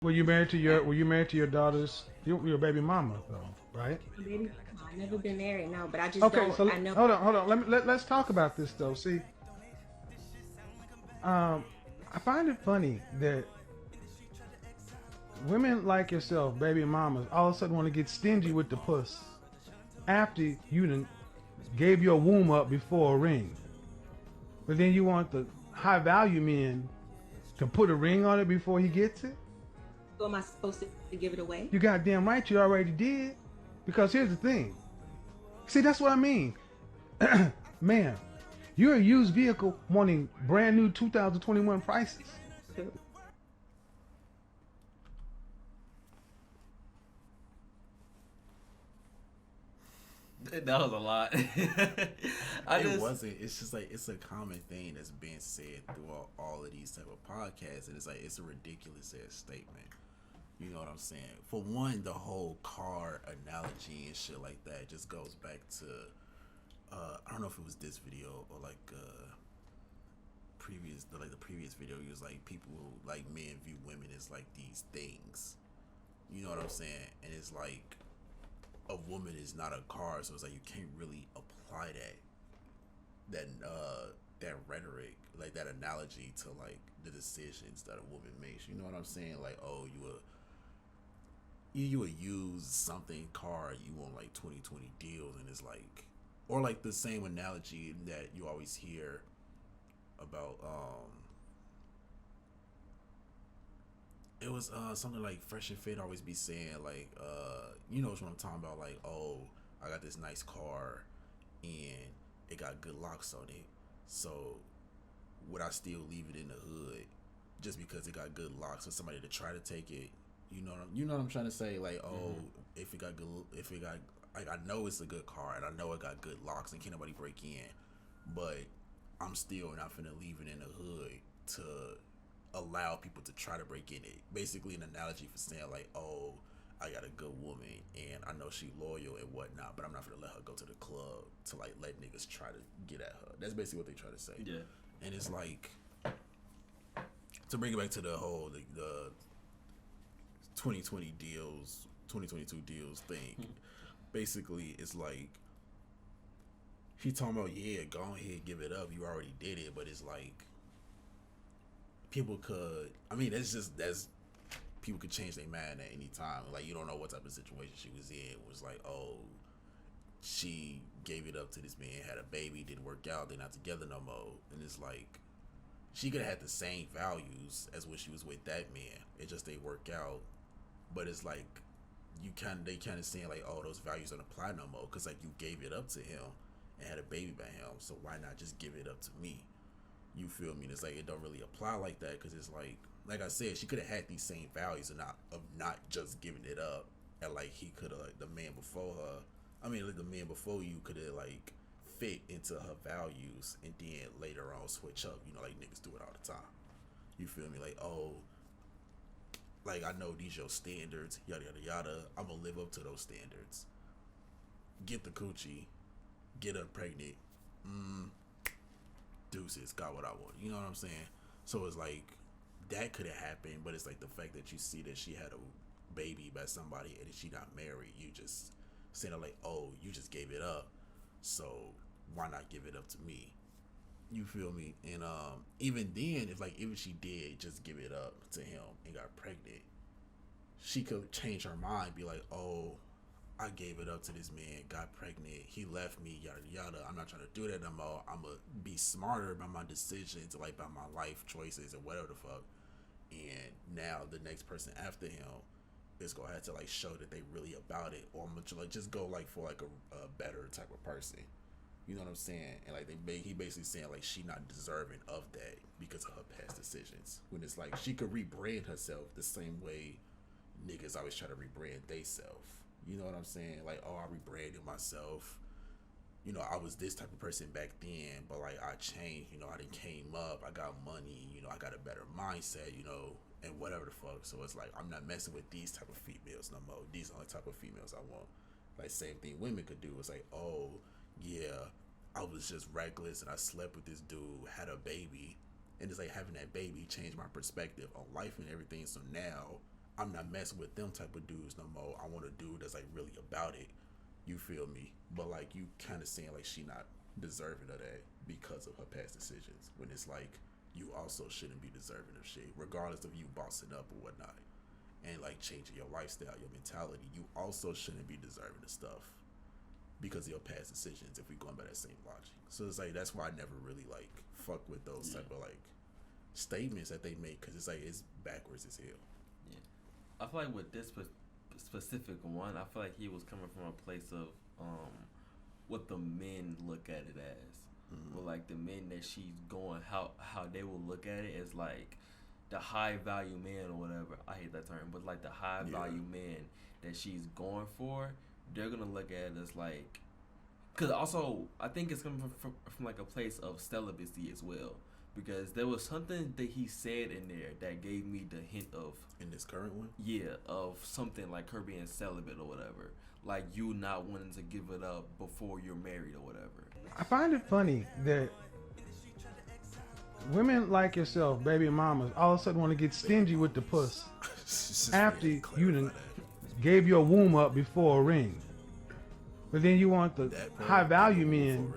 Were you married to your daughter's your baby mama though, right? Baby, I've never been married, no, but I just Okay, don't. so I know. hold on. Let's talk about this though. See, um, I find it funny that women like yourself, baby mamas, all of a sudden want to get stingy with the puss after you done gave your womb up before a ring, but then you want the high value men to put a ring on it before he gets it. So am I supposed to give it away? You goddamn right, you already did. Because here's the thing. See, that's what I mean. Man, you're a used vehicle wanting brand new 2021 prices. That was a lot. I It just wasn't. It's just like it's a common thing that's being said throughout all of these type of podcasts, and it's like it's a ridiculous ass statement. You know what I'm saying? For one, the whole car analogy and shit like that just goes back to I don't know if it was this video or like the previous video. It was like people who, like men view women as like these things. You know what I'm saying? And it's like a woman is not a car, so it's like you can't really apply that rhetoric, like that analogy to like the decisions that a woman makes. You know what I'm saying? Like, oh, you would use something car, you want like 2020 deals, and it's like, or like the same analogy that you always hear about it was something like Fresh and Fit always be saying like you know what I'm talking about, like, oh, I got this nice car and it got good locks on it, so would I still leave it in the hood just because it got good locks for somebody to try to take it? You know what I'm trying to say, like, oh, if it got like, I know it's a good car and I know it got good locks and can't nobody break in, but I'm still not finna leave it in the hood to allow people to try to break in it. Basically, an analogy for saying like, oh, I got a good woman and I know she loyal and whatnot, but I'm not gonna let her go to the club to like let niggas try to get at her. That's basically what they try to say. yeah. And it's like, to bring it back to the whole the 2020 deals, 2022 deals thing. Basically, it's like he talking about, yeah, go ahead, give it up. You already did it, but it's like people could. I mean, that's people could change their mind at any time. Like, you don't know what type of situation she was in. It was like, oh, she gave it up to this man, had a baby, didn't work out, they're not together no more, and it's like she could have had the same values as when she was with that man. It just they work out, but it's like they kind of saying like, oh, those values don't apply no more because like you gave it up to him and had a baby by him, so why not just give it up to me? You feel me? And it's like it don't really apply like that because it's like I said, she could have had these same values of not just giving it up, and like he could have, like, the man before her. I mean, like the man before you could have like fit into her values and then later on switch up. You know, like niggas do it all the time. You feel me? Like, oh, like I know these your standards, yada yada yada. I'm gonna live up to those standards. Get the coochie, get her pregnant. Deuces, got what I want. You know what I'm saying? So it's like that could have happened, but it's like the fact that you see that she had a baby by somebody and she not married, you just saying like, oh, you just gave it up, so why not give it up to me? You feel me? And even then, if like even she did just give it up to him and got pregnant, she could change her mind, be like, oh, I gave it up to this man, got pregnant, he left me, yada yada. I'm not trying to do that no more. I'm gonna be smarter about my decisions, like about my life choices and whatever the fuck. And now the next person after him is gonna have to like show that they really about it, or I'm gonna like just go like for like a better type of person. You know what I'm saying? And like he basically saying like she not deserving of that because of her past decisions. When it's like she could rebrand herself the same way niggas always try to rebrand they self. You know what I'm saying? Like, oh, I rebranded myself. You know, I was this type of person back then, but like I changed. You know, I done came up. I got money. You know, I got a better mindset. You know, and whatever the fuck. So it's like I'm not messing with these type of females no more. These are the type of females I want. Like same thing women could do. It's like, oh yeah, I was just reckless and I slept with this dude, had a baby, and it's like having that baby changed my perspective on life and everything. So now I'm not messing with them type of dudes no more. I want a dude that's like really about it. You feel me? But like you kind of saying like she not deserving of that because of her past decisions. When it's like you also shouldn't be deserving of shit, regardless of you bossing up or whatnot, and like changing your lifestyle, your mentality. You also shouldn't be deserving of stuff because of your past decisions. If we going by that same logic, so it's like that's why I never really like fuck with those type of like statements that they make because it's like it's backwards as hell. I feel like with this specific one, I feel like he was coming from a place of what the men look at it as. Well, like the men that she's going, how they will look at it as like the high value man or whatever. I hate that term, but like the high value man that she's going for, they're gonna look at it as like, because also I think it's coming from like a place of celibacy as well. Because there was something that he said in there that gave me the hint of In this current one, of something like her being celibate or whatever, like you not wanting to give it up before you're married or whatever. I find it funny that women like yourself, baby mamas, all of a sudden want to get stingy with the puss after you done gave your womb up before a ring. But then you want the high value men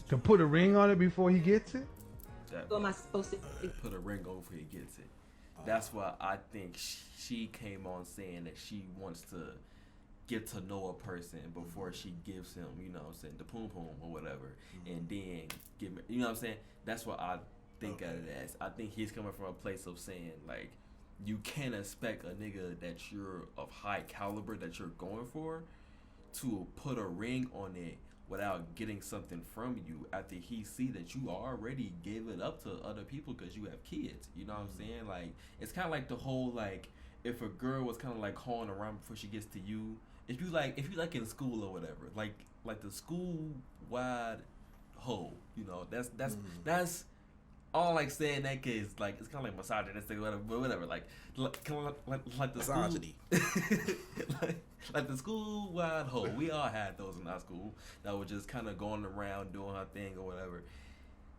to put a ring on it before he gets it? Who am I supposed to? Put a ring on before he gets it. That's why I think she came on saying that she wants to get to know a person before she gives him, you know what I'm saying, the poom poom or whatever, and then give him, you know what I'm saying? That's what I think of it as. I think he's coming from a place of saying, like, you can't expect a nigga that you're of high caliber that you're going for to put a ring on it without getting something from you after he see that you already gave it up to other people because you have kids. You know what I'm saying? Like, it's kind of like the whole, like, if a girl was kind of like hauling around before she gets to you, if you like in school or whatever, like the school wide hoe, you know, that's all like saying that cause like it's kind of like misogynistic or whatever, like kind of like the misogyny. like the school wide hoe. We all had those in our school that were just kind of going around doing her thing or whatever.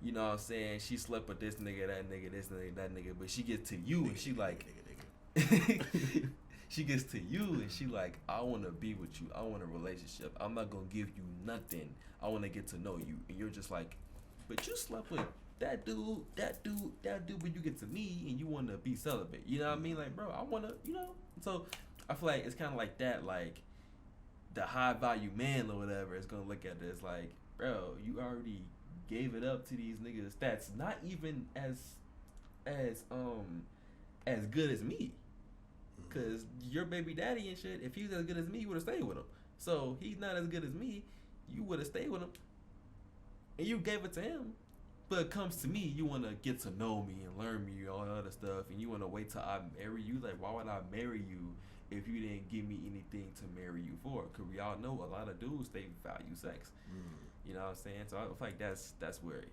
You know what I'm saying? She slept with this nigga, that nigga, this nigga, that nigga, but she gets to you and she like. She gets to you and she like, I want to be with you. I want a relationship. I'm not going to give you nothing. I want to get to know you. And you're just like, but you slept with that dude, but you get to me and you want to be celibate. You know what I mean? Like, bro, I want to, you know? So I feel like it's kind of like that. Like, the high value man or whatever is going to look at this like, bro, you already gave it up to these niggas that's not even as good as me. Cause your baby daddy and shit, if he was as good as me, you would have stayed with him. So he's not as good as me, you would have stayed with him. And you gave it to him. But it comes to me, you want to get to know me and learn me, all that other stuff, and you want to wait till I marry you. Like, why would I marry you if you didn't give me anything to marry you for? Cause we all know a lot of dudes, they value sex. You know what I'm saying? So I feel like that's where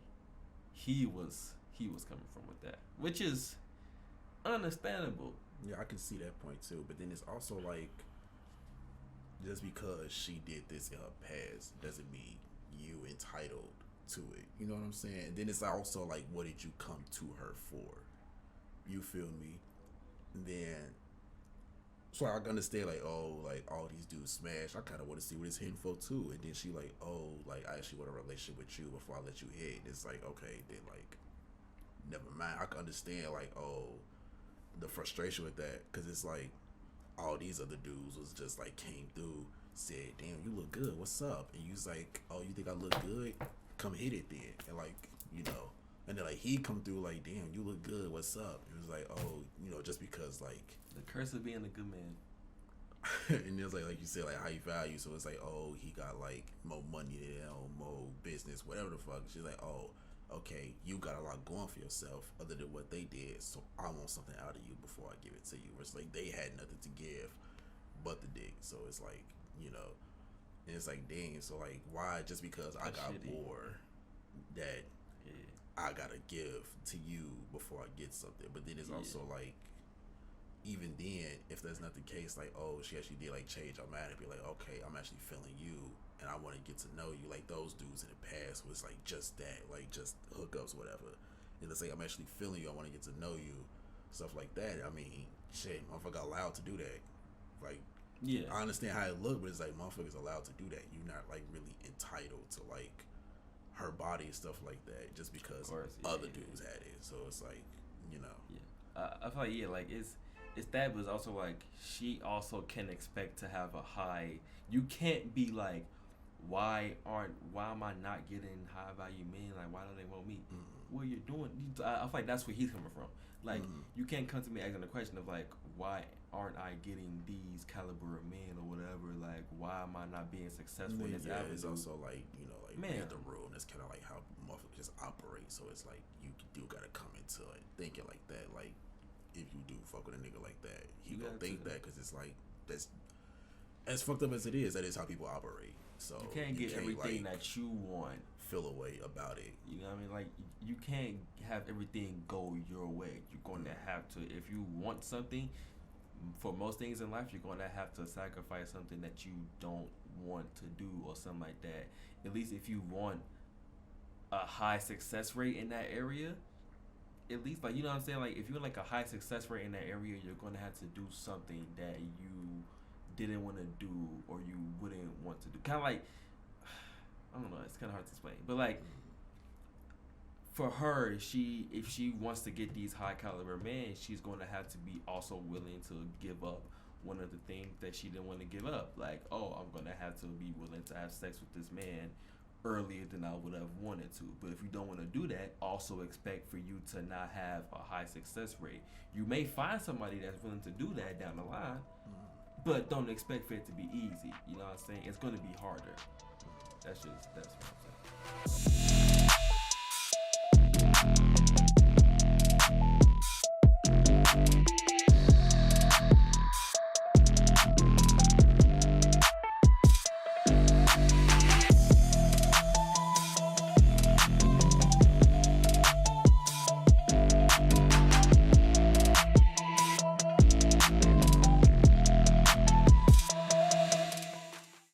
he was coming from with that, which is understandable. Yeah, I can see that point too. But then it's also like, just because she did this in her past doesn't mean you entitled to it. You know what I'm saying? And then it's also like, what did you come to her for? You feel me? And then, so I understand like, oh, like all these dudes smash. I kind of want to see what it's hitting for too. And then she like, oh, like I actually want a relationship with you before I let you hit. And it's like, okay, then like, never mind. I can understand like, oh, the frustration with that, because it's like all these other dudes was just like came through, said, damn, you look good, what's up? And you was like, oh, you think I look good? Come hit it then. And like, you know, and then like he come through like, damn, you look good, what's up? It was like, oh, you know, just because like the curse of being a good man. and it was like you said, like how you value. So it's like, oh, he got like more money than him, more business, whatever the fuck. She's like, oh, okay, you got a lot going for yourself other than what they did, so I want something out of you before I give it to you. It's like they had nothing to give but the dick. So it's like, you know, and it's like, dang, so like, why just because I got more that I gotta give to you before I get something? But then it's also like, even then, if that's not the case, like, oh, she actually did like change her mind and be like, okay, I'm actually feeling you and I want to get to know you. Like those dudes in the past was like just that, like just hookups, whatever. And it's like, I'm actually feeling you, I want to get to know you, stuff like that. I mean, shit, motherfucker allowed to do that. Like, yeah, I understand how it look, but it's like motherfuckers allowed to do that. You're not like really entitled to like her body and stuff like that just because other dudes had it. So it's like, you know. Yeah, I feel like like it's that, but it's also like she also can expect to have a high. You can't be like, why am I not getting high value men? Like, why don't they want me? What you're doing? I feel like that's where he's coming from. Like, you can't come to me asking the question of like, why aren't I getting these caliber of men or whatever? Like, why am I not being successful in this avenue? It's also like, you know, like read the room. That's kind of like how motherfuckers just operate. So it's like you do gotta come into it thinking like that. Like, if you do fuck with a nigga like that, he gonna think that because it's like that's as fucked up as it is. That is how people operate. So you can't get everything like, that you want. Feel a way about it. You know what I mean? Like, you can't have everything go your way. You're going to have to, if you want something, for most things in life, you're going to have to sacrifice something that you don't want to do or something like that. At least if you want a high success rate in that area, at least, like, you know what I'm saying? Like, if you want like a high success rate in that area, you're going to have to do something that you didn't want to do or you wouldn't want to do. Kind of like, I don't know, it's kind of hard to explain, but like for her, if she wants to get these high caliber men, she's going to have to be also willing to give up one of the things that she didn't want to give up. Like, oh, I'm going to have to be willing to have sex with this man earlier than I would have wanted to. But if you don't want to do that, also expect for you to not have a high success rate. You may find somebody that's willing to do that down the line, but don't expect for it to be easy. You know what I'm saying? It's going to be harder. That's what I'm saying.